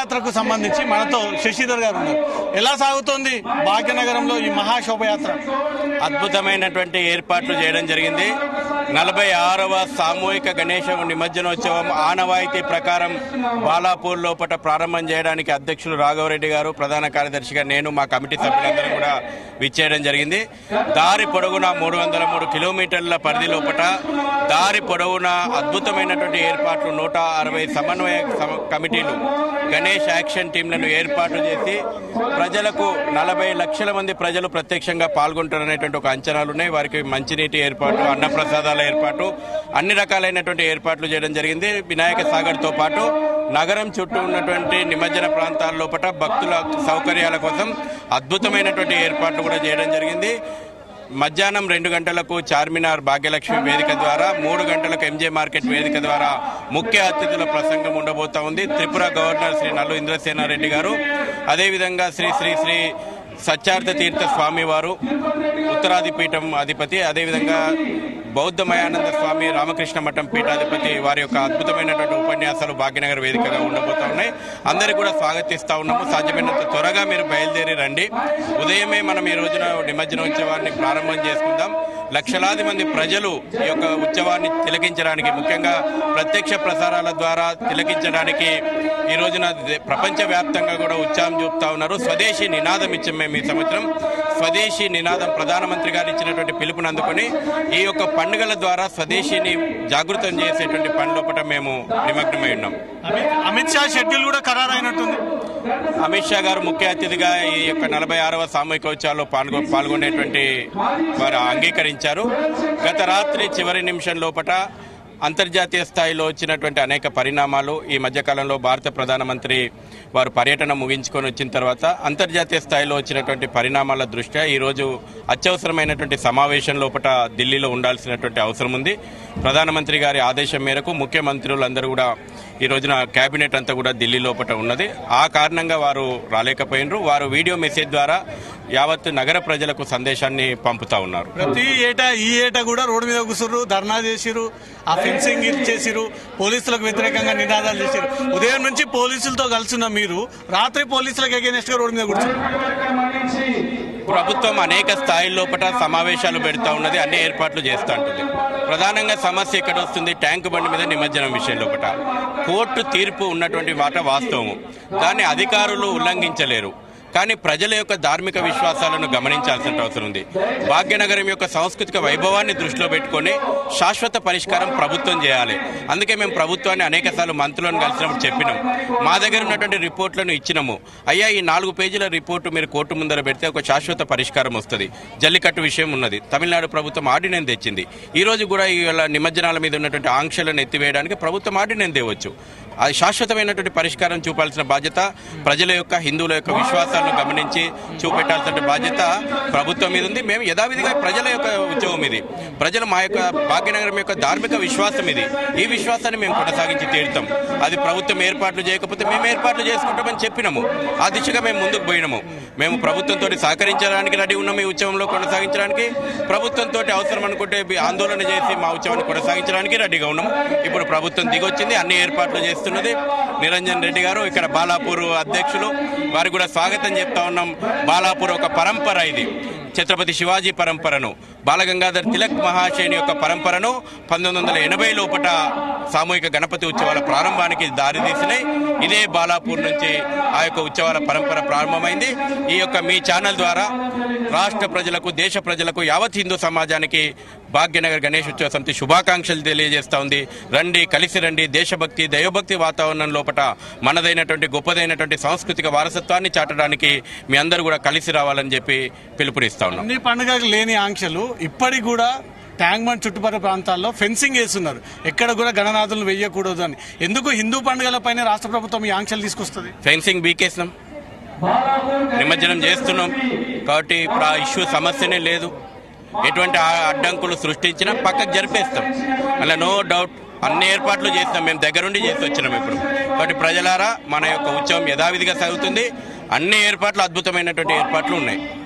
శోభయాత్రకు సంబంధించి మనతో శశిధర్ గారు ఉన్నారు. ఎలా సాగుతోంది భాగ్యనగరంలో ఈ మహాశోభయాత్ర? అద్భుతమైనటువంటి ఏర్పాట్లు చేయడం జరిగింది. 46వ సామూహిక గణేష నిమజ్జనోత్సవం ఆనవాయితీ ప్రకారం బాలాపూర్ లోపల ప్రారంభం చేయడానికి అధ్యక్షులు రాఘవరెడ్డి గారు, ప్రధాన కార్యదర్శిగా నేను, మా కమిటీ సభ్యులందరం కూడా విచ్చేయడం జరిగింది. దారి పొడవునా 303 కిలోమీటర్ల పరిధి లోపల దారి పొడవునా అద్భుతమైనటువంటి ఏర్పాట్లు, 160 సమన్వయ కమిటీలు, గణేష్ యాక్షన్ టీంలను ఏర్పాటు చేసి ప్రజలకు 40 లక్షల మంది ప్రజలు ప్రత్యక్షంగా పాల్గొంటారనేటువంటి ఒక అంచనాలు ఉన్నాయి. వారికి మంచినీటి ఏర్పాటు, అన్నప్రసాదాల ఏర్పాటు, అన్ని రకాలైనటువంటి ఏర్పాట్లు చేయడం జరిగింది. వినాయక సాగర్తో పాటు నగరం చుట్టూ ఉన్నటువంటి నిమజ్జన ప్రాంతాల లోపల భక్తుల సౌకర్యాల కోసం అద్భుతమైనటువంటి ఏర్పాట్లు కూడా చేయడం జరిగింది. మధ్యాహ్నం 2 గంటలకు చార్మినార్ భాగ్యలక్ష్మి వేదిక ద్వారా, 3 గంటలకు ఎంజే మార్కెట్ వేదిక ద్వారా ముఖ్య అతిథుల ప్రసంగం ఉండబోతా ఉంది. త్రిపుర గవర్నర్ శ్రీ నల్లు ఇంద్రసేనారెడ్డి గారు, అదేవిధంగా శ్రీ శ్రీ శ్రీ సత్యార్థ తీర్థ స్వామి వారు ఉత్తరాది పీఠం అధిపతి, అదేవిధంగా బౌద్ధ మయానంద స్వామి రామకృష్ణ మఠం పీఠాధిపతి వారి యొక్క అద్భుతమైనటువంటి ఉపన్యాసాలు భాగ్యనగర్ వేదికగా ఉండబోతా ఉన్నాయి. అందరికీ కూడా స్వాగతిస్తా ఉన్నాము. సాధ్యమైనంత త్వరగా మీరు బయలుదేరి రండి. ఉదయమే మనం ఈ రోజున నిమజ్జనోత్సవాన్ని ప్రారంభం చేసుకుందాం. లక్షలాది మంది ప్రజలు ఈ యొక్క ఉత్సవాన్ని తిలకించడానికి, ముఖ్యంగా ప్రత్యక్ష ప్రసారాల ద్వారా తిలకించడానికి ఈ రోజున ప్రపంచవ్యాప్తంగా కూడా ఉత్సాహం చూపుతా ఉన్నారు. స్వదేశీ నినాదం ఇచ్చాం మేము ఈ సంవత్సరం. స్వదేశీ నినాదం ప్రధానమంత్రి గారు ఇచ్చినటువంటి పిలుపుని అందుకొని ఈ యొక్క పండుగల ద్వారా స్వదేశీని జాగృతం చేసేటువంటి పనిలోపట మేము నిమగ్నమై ఉన్నాం. అమిత్ షా షెడ్యూల్ కూడా ఖరారైనట్టుంది. అమిత్ షా గారు ముఖ్య అతిథిగా ఈ యొక్క 46వ సామూహిక ఉత్సవాల్లో పాల్గొనేటువంటి వారు అంగీకరించారు. గత రాత్రి చివరి నిమిషం లోపట అంతర్జాతీయ స్థాయిలో వచ్చినటువంటి అనేక పరిణామాలు, ఈ మధ్యకాలంలో భారత ప్రధానమంత్రి వారు పర్యటన ముగించుకొని వచ్చిన తర్వాత అంతర్జాతీయ స్థాయిలో వచ్చినటువంటి పరిణామాల దృష్ట్యా ఈరోజు అత్యవసరమైనటువంటి సమావేశం లోపల ఢిల్లీలో ఉండాల్సినటువంటి అవసరం ఉంది. ప్రధానమంత్రి గారి ఆదేశం మేరకు ముఖ్యమంత్రులందరూ కూడా ఈ రోజున కేబినెట్ అంతా కూడా ఢిల్లీ లోపల ఉన్నది. ఆ కారణంగా వారు రాలేకపోయినరు. వారు వీడియో మెసేజ్ ద్వారా యావత్ నగర ప్రజలకు సందేశాన్ని పంపుతా ఉన్నారు. ప్రతి ఏటా ఈ ఏటా కూడా రోడ్డు మీద కూర్చురు, ధర్నా చేసిరు, ఆ ఫెన్సింగ్ చేసిరు, పోలీసులకు వ్యతిరేకంగా నినాదాలు చేసిరు. ఉదయం నుంచి పోలీసులతో కలిసిన మీరు రాత్రి పోలీసులకు అగేనెస్ట్ గా రోడ్డు మీద కూర్చున్నారు. ప్రభుత్వం అనేక స్థాయిల్లోపట సమావేశాలు పెడతా ఉన్నది, అన్ని ఏర్పాట్లు చేస్తూ ఉంటుంది. ప్రధానంగా సమస్య ఎక్కడ వస్తుంది? ట్యాంకు బండి మీద నిమజ్జనం విషయం లోపట కోర్టు తీర్పు ఉన్నటువంటి మాట వాస్తవము. దాన్ని అధికారులు ఉల్లంఘించలేరు. కానీ ప్రజల యొక్క ధార్మిక విశ్వాసాలను గమనించాల్సిన అవసరం ఉంది. భాగ్యనగరం యొక్క సాంస్కృతిక వైభవాన్ని దృష్టిలో పెట్టుకొని శాశ్వత పరిష్కారం ప్రభుత్వం చేయాలి. అందుకే మేము ప్రభుత్వాన్ని అనేకసార్లు మంత్రులను కలిసినప్పుడు చెప్పినాం. మా దగ్గర ఉన్నటువంటి రిపోర్ట్లను ఇచ్చినాము. అయ్యా, ఈ 4 పేజీల రిపోర్టు మీరు కోర్టు ముందర పెడితే ఒక శాశ్వత పరిష్కారం వస్తుంది. జల్లికట్టు విషయం ఉన్నది. తమిళనాడు ప్రభుత్వం ఆర్డినెన్స్ తెచ్చింది. ఈ రోజు కూడా ఈ నిమజ్జనాల మీద ఉన్నటువంటి ఆంక్షలను ఎత్తివేయడానికి ప్రభుత్వం ఆర్డినెన్స్ తేవచ్చు. అది శాశ్వతమైనటువంటి పరిష్కారం చూపాల్సిన బాధ్యత ప్రజల యొక్క, హిందువుల యొక్క విశ్వాసాలను గమనించి చూపెట్టాల్సిన బాధ్యత ప్రభుత్వం మీద ఉంది. మేము యథావిధిగా ప్రజల యొక్క ఉద్యోగం ఇది. ప్రజలు మా యొక్క భాగ్యనగరం యొక్క ధార్మిక విశ్వాసం ఇది. ఈ విశ్వాసాన్ని మేము కొనసాగించి తీరుతాం. అది ప్రభుత్వం ఏర్పాట్లు చేయకపోతే మేము ఏర్పాట్లు చేసుకుంటామని చెప్పినాము. ఆ దిశగా మేము ముందుకు పోయినాము. మేము ప్రభుత్వంతో సహకరించడానికి రెడీ ఉన్నాము. ఈ ఉత్సవంలో కొనసాగించడానికి ప్రభుత్వంతో అవసరం అనుకుంటే ఆందోళన చేసి మా ఉత్సవాన్ని కొనసాగించడానికి రెడీగా ఉన్నాము. ఇప్పుడు ప్రభుత్వం దిగొచ్చింది, అన్ని ఏర్పాట్లు చేస్తున్నది. నిరంజన్ రెడ్డి గారు ఇక్కడ బాలాపూర్ అధ్యక్షులు, వారికి కూడా స్వాగతం చెప్తా ఉన్నాం. బాలాపూర్ ఒక పరంపర, ఇది ఛత్రపతి శివాజీ పరంపరను, బాలగంగాధర్ తిలక్ మహాశయుని యొక్క పరంపరను 1980 లోపట సామూహిక గణపతి ఉత్సవాల ప్రారంభానికి దారితీసినాయి. ఇదే బాలాపూర్ నుంచి ఆ యొక్క ఉత్సవాల పరంపర ప్రారంభమైంది. ఈ యొక్క మీ ఛానల్ ద్వారా రాష్ట్ర ప్రజలకు, దేశ ప్రజలకు, యావత్ హిందూ సమాజానికి భాగ్యనగర్ గణేష్ ఉత్సవ సమితి శుభాకాంక్షలు తెలియజేస్తా ఉంది. రండి, కలిసి రండి. దేశభక్తి, దైవభక్తి వాతావరణం లోపల మనదైనటువంటి గొప్పదైనటువంటి సాంస్కృతిక వారసత్వాన్ని చాటడానికి మీ అందరూ కూడా కలిసి రావాలని చెప్పి పిలుపునిస్తా ఉన్నాం. అన్ని పండుగలకు లేని ఆంక్షలు ఇప్పటికి కూడా ట్యాంక్ బండ్ చుట్టుపక్కల ప్రాంతాల్లో ఫెన్సింగ్ వేస్తున్నారు. ఎక్కడ కూడా గణనాథులను వేయకూడదు అని. ఎందుకు హిందూ పండుగలపైన రాష్ట్ర ప్రభుత్వం ఈ ఆంక్షలు తీసుకొస్తుంది? ఫెన్సింగ్ బీకేసినాం, నిమజ్జనం చేస్తున్నాం కాబట్టి ఇప్పుడు ఆ ఇష్యూ సమస్యనే లేదు. ఎటువంటి అడ్డంకులు సృష్టించినా పక్కకు జరిపేస్తాం. అలా నో డౌట్ అన్ని ఏర్పాట్లు చేస్తాం. మేము దగ్గరుండి చేసి వచ్చినాం ఇప్పుడు. కాబట్టి ప్రజలారా, మన యొక్క ఉత్సవం యథావిధిగా సాగుతుంది. అన్ని ఏర్పాట్లు, అద్భుతమైనటువంటి ఏర్పాట్లు ఉన్నాయి.